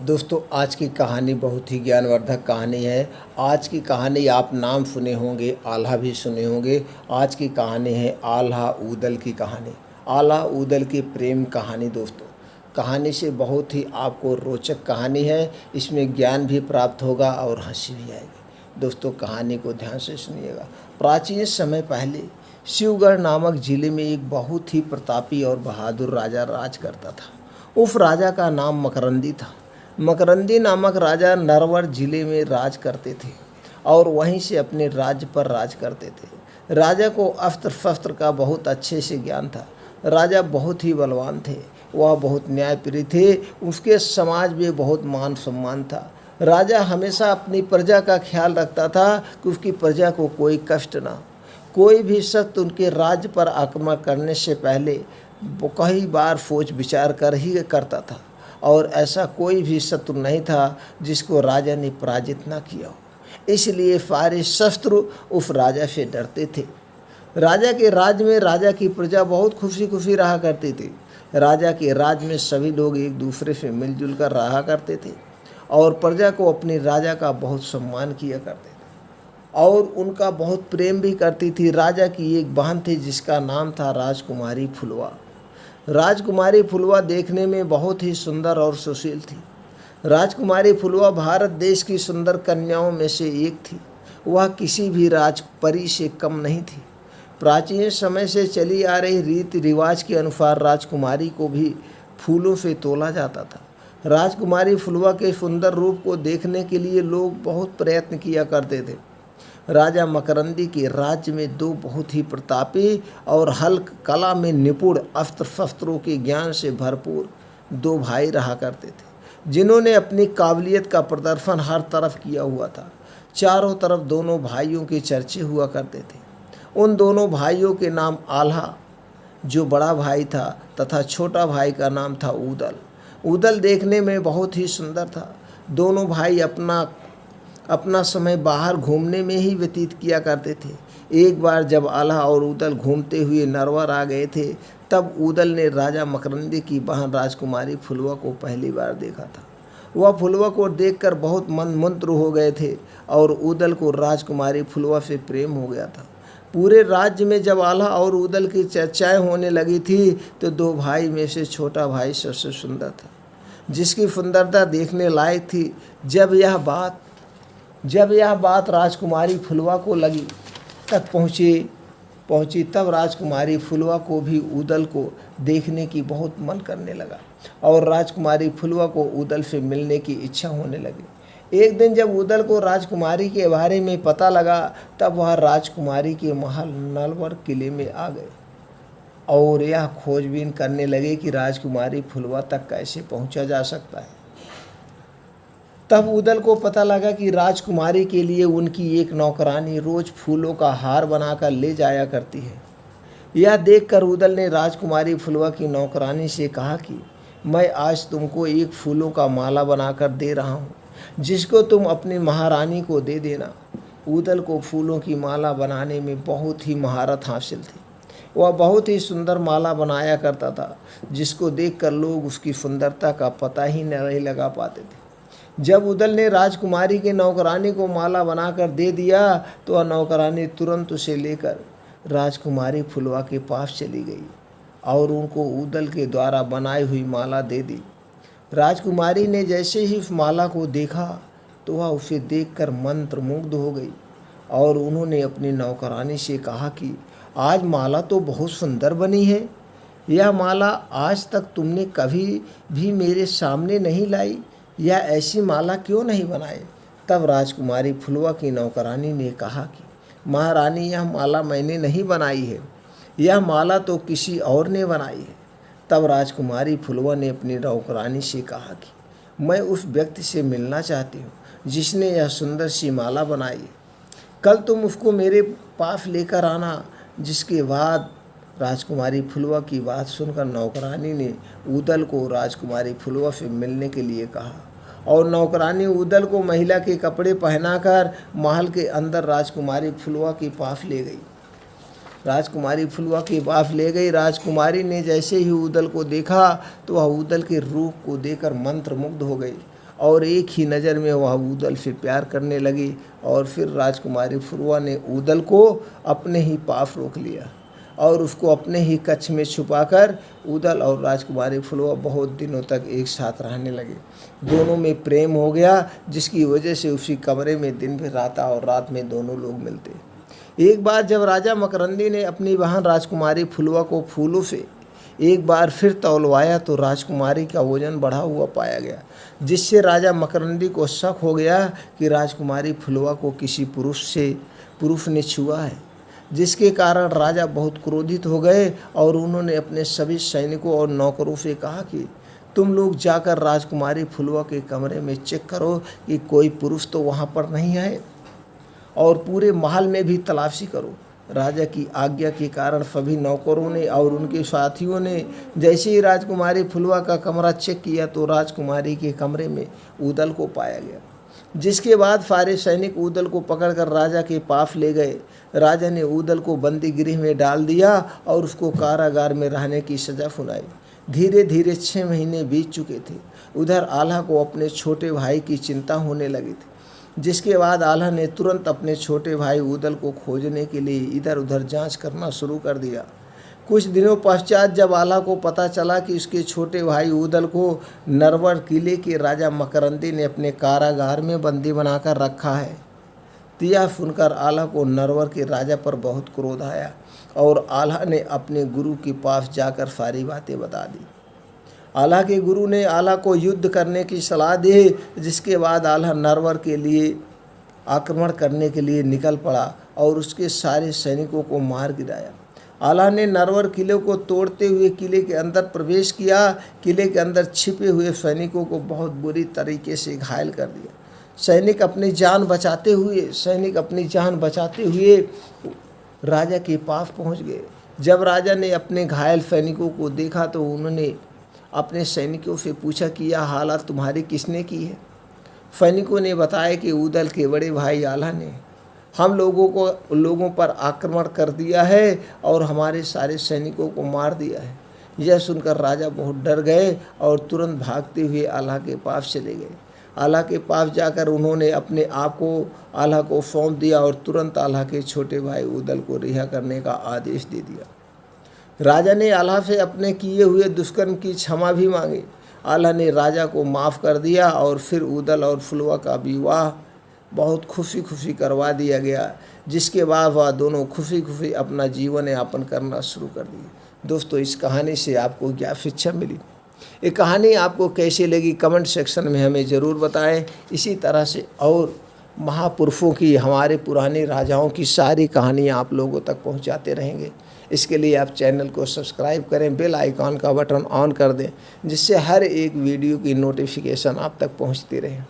दोस्तों, आज की कहानी बहुत ही ज्ञानवर्धक कहानी है। आज की कहानी आप नाम सुने होंगे, आल्हा भी सुने होंगे। आज की कहानी है आल्हा ऊदल की कहानी। आल्हा ऊदल की प्रेम कहानी। दोस्तों, कहानी से बहुत ही आपको रोचक कहानी है। इसमें ज्ञान भी प्राप्त होगा और हंसी भी आएगी। दोस्तों, कहानी को ध्यान से सुनिएगा। प्राचीन समय पहले शिवगढ़ नामक जिले में एक बहुत ही प्रतापी और बहादुर राजा राज करता था। उस राजा का नाम मकरंदी था। मकरंदी नामक राजा नरवर जिले में राज करते थे और वहीं से अपने राज्य पर राज करते थे। राजा को अस्त्र शस्त्र का बहुत अच्छे से ज्ञान था। राजा बहुत ही बलवान थे। वह बहुत न्यायप्रिय थे। उसके समाज में बहुत मान सम्मान था। राजा हमेशा अपनी प्रजा का ख्याल रखता था कि उसकी प्रजा को कोई कष्ट ना। कोई भी शख्स उनके राज्य पर आक्रमण करने से पहले वो कई बार सोच विचार कर ही करता था और ऐसा कोई भी शत्रु नहीं था जिसको राजा ने पराजित ना किया हो। इसलिए सारे शत्रु उस राजा से डरते थे। राजा के राज्य में राजा की प्रजा बहुत खुशी खुशी रहा करती थी। राजा के राज्य में सभी लोग एक दूसरे से मिलजुल कर रहा करते थे और प्रजा को अपने राजा का बहुत सम्मान किया करते थे और उनका बहुत प्रेम भी करती थी। राजा की एक बहन थी जिसका नाम था राजकुमारी फुलवा। राजकुमारी फुलवा देखने में बहुत ही सुंदर और सुशील थी। राजकुमारी फुलवा भारत देश की सुंदर कन्याओं में से एक थी। वह किसी भी राजपरी से कम नहीं थी। प्राचीन समय से चली आ रही रीति रिवाज के अनुसार राजकुमारी को भी फूलों से तोला जाता था। राजकुमारी फुलवा के सुंदर रूप को देखने के लिए लोग बहुत प्रयत्न किया करते थे। राजा मकरंदी के राज्य में दो बहुत ही प्रतापी और हल्क कला में निपुण अस्त्र शस्त्रों के ज्ञान से भरपूर दो भाई रहा करते थे, जिन्होंने अपनी काबिलियत का प्रदर्शन हर तरफ किया हुआ था। चारों तरफ दोनों भाइयों के चर्चे हुआ करते थे। उन दोनों भाइयों के नाम आल्हा, जो बड़ा भाई था, तथा छोटा भाई का नाम था ऊदल। ऊदल देखने में बहुत ही सुंदर था। दोनों भाई अपना समय बाहर घूमने में ही व्यतीत किया करते थे। एक बार जब आल्हा और ऊदल घूमते हुए नरवर आ गए थे, तब ऊदल ने राजा मकरंदी की बहन राजकुमारी फुलवा को पहली बार देखा था। वह फुलवा को देखकर बहुत मंत्रमुग्ध हो गए थे और ऊदल को राजकुमारी फुलवा से प्रेम हो गया था। पूरे राज्य में जब आल्हा और ऊदल की चर्चाएं होने लगी थी, तो दो भाई में से छोटा भाई सबसे सुंदर था, जिसकी सुंदरता देखने लायक थी। जब यह बात राजकुमारी फुलवा को लगी तक पहुँची तब राजकुमारी फुलवा को भी ऊदल को देखने की बहुत मन करने लगा और राजकुमारी फुलवा को ऊदल से मिलने की इच्छा होने लगी। एक दिन जब ऊदल को राजकुमारी के बारे में पता लगा, तब वह राजकुमारी के महल नलवर किले में आ गए और यह खोजबीन करने लगे कि राजकुमारी फुलवा तक कैसे पहुँचा जा सकता है। तब ऊदल को पता लगा कि राजकुमारी के लिए उनकी एक नौकरानी रोज फूलों का हार बनाकर ले जाया करती है। यह देखकर ऊदल ने राजकुमारी फुलवा की नौकरानी से कहा कि मैं आज तुमको एक फूलों का माला बनाकर दे रहा हूँ, जिसको तुम अपनी महारानी को दे देना। ऊदल को फूलों की माला बनाने में बहुत ही महारत हासिल थी। वह बहुत ही सुंदर माला बनाया करता था, जिसको देखकर लोग उसकी सुंदरता का पता ही नहीं लगा पाते थे। जब ऊदल ने राजकुमारी के नौकरानी को माला बनाकर दे दिया, तो वह नौकरानी तुरंत उसे लेकर राजकुमारी फुलवा के पास चली गई और उनको ऊदल के द्वारा बनाई हुई माला दे दी। राजकुमारी ने जैसे ही उस माला को देखा, तो वह उसे देखकर मंत्रमुग्ध हो गई और उन्होंने अपनी नौकरानी से कहा कि आज माला तो बहुत सुंदर बनी है। यह माला आज तक तुमने कभी भी मेरे सामने नहीं लाई, या ऐसी माला क्यों नहीं बनाई। तब राजकुमारी फुलवा की नौकरानी ने कहा कि महारानी, यह माला मैंने नहीं बनाई है, यह माला तो किसी और ने बनाई है। तब राजकुमारी फुलवा ने अपनी नौकरानी से कहा कि मैं उस व्यक्ति से मिलना चाहती हूँ जिसने यह सुंदर सी माला बनाई है। कल तुम उसको मेरे पास लेकर आना। जिसके बाद राजकुमारी फुलवा की बात सुनकर नौकरानी ने ऊदल को राजकुमारी फुलवा से मिलने के लिए कहा और नौकरानी ऊदल को महिला के कपड़े पहनाकर महल के अंदर राजकुमारी फुलवा के पास ले गई। राजकुमारी ने जैसे ही ऊदल को देखा, तो वह ऊदल के रूप को देखकर मंत्रमुग्ध हो गई और एक ही नज़र में वह ऊदल से प्यार करने लगी। और फिर राजकुमारी फुलवा ने ऊदल को अपने ही पास रोक लिया और उसको अपने ही कक्ष में छुपाकर ऊदल और राजकुमारी फुलवा बहुत दिनों तक एक साथ रहने लगे। दोनों में प्रेम हो गया, जिसकी वजह से उसी कमरे में दिन भर रहता और रात में दोनों लोग मिलते। एक बार जब राजा मकरंदी ने अपनी बहन राजकुमारी फुलवा को फूलों से एक बार फिर तौलवाया तो राजकुमारी का वजन बढ़ा हुआ पाया गया, जिससे राजा मकरंदी को शक हो गया कि राजकुमारी फुलवा को किसी पुरुष ने छुआ है, जिसके कारण राजा बहुत क्रोधित हो गए और उन्होंने अपने सभी सैनिकों और नौकरों से कहा कि तुम लोग जाकर राजकुमारी फुलवा के कमरे में चेक करो कि कोई पुरुष तो वहाँ पर नहीं है, और पूरे महल में भी तलाशी करो। राजा की आज्ञा के कारण सभी नौकरों ने और उनके साथियों ने जैसे ही राजकुमारी फुलवा का कमरा चेक किया तो राजकुमारी के कमरे में ऊदल को पाया गया, जिसके बाद सारे सैनिक ऊदल को पकड़कर राजा के पास ले गए। राजा ने ऊदल को बंदी गृह में डाल दिया और उसको कारागार में रहने की सज़ा सुनाई। धीरे धीरे 6 महीने बीत चुके थे। उधर आल्हा को अपने छोटे भाई की चिंता होने लगी थी, जिसके बाद आल्हा ने तुरंत अपने छोटे भाई ऊदल को खोजने के लिए इधर उधर जांच करना शुरू कर दिया। कुछ दिनों पश्चात जब आल्हा को पता चला कि उसके छोटे भाई ऊदल को नरवर किले के राजा मकरंदी ने अपने कारागार में बंदी बनाकर रखा है, तो यह सुनकर आल्हा को नरवर के राजा पर बहुत क्रोध आया और आल्हा ने अपने गुरु के पास जाकर सारी बातें बता दी। आल्हा के गुरु ने आल्हा को युद्ध करने की सलाह दी, जिसके बाद आल्हा नरवर के लिए आक्रमण करने के लिए निकल पड़ा और उसके सारे सैनिकों को मार गिराया। आल्हा ने नरवर किले को तोड़ते हुए किले के अंदर प्रवेश किया। किले के अंदर छिपे हुए सैनिकों को बहुत बुरी तरीके से घायल कर दिया। सैनिक अपनी जान बचाते हुए राजा के पास पहुंच गए। जब राजा ने अपने घायल सैनिकों को देखा तो उन्होंने अपने सैनिकों से पूछा कि यह हालत तुम्हारी किसने की है। सैनिकों ने बताया कि ऊदल के बड़े भाई आल्हा ने हम लोगों पर आक्रमण कर दिया है और हमारे सारे सैनिकों को मार दिया है। यह सुनकर राजा बहुत डर गए और तुरंत भागते हुए आल्हा के पास चले गए। आल्हा के पास जाकर उन्होंने अपने आप को आल्हा को सौंप दिया और तुरंत आल्हा के छोटे भाई ऊदल को रिहा करने का आदेश दे दिया। राजा ने आल्हा से अपने किए हुए दुष्कर्म की क्षमा भी मांगी। आल्हा ने राजा को माफ़ कर दिया और फिर ऊदल और फुलवा का विवाह बहुत खुशी खुशी करवा दिया गया, जिसके बाद वह दोनों खुशी खुशी अपना जीवन यापन करना शुरू कर दिए। दोस्तों, इस कहानी से आपको क्या शिक्षा मिली, ये कहानी आपको कैसी लगी, कमेंट सेक्शन में हमें ज़रूर बताएं। इसी तरह से और महापुरुषों की, हमारे पुराने राजाओं की सारी कहानियाँ आप लोगों तक पहुँचाते रहेंगे। इसके लिए आप चैनल को सब्सक्राइब करें, बेल आइकॉन का बटन ऑन कर दें, जिससे हर एक वीडियो की नोटिफिकेशन आप तक पहुँचती रहे।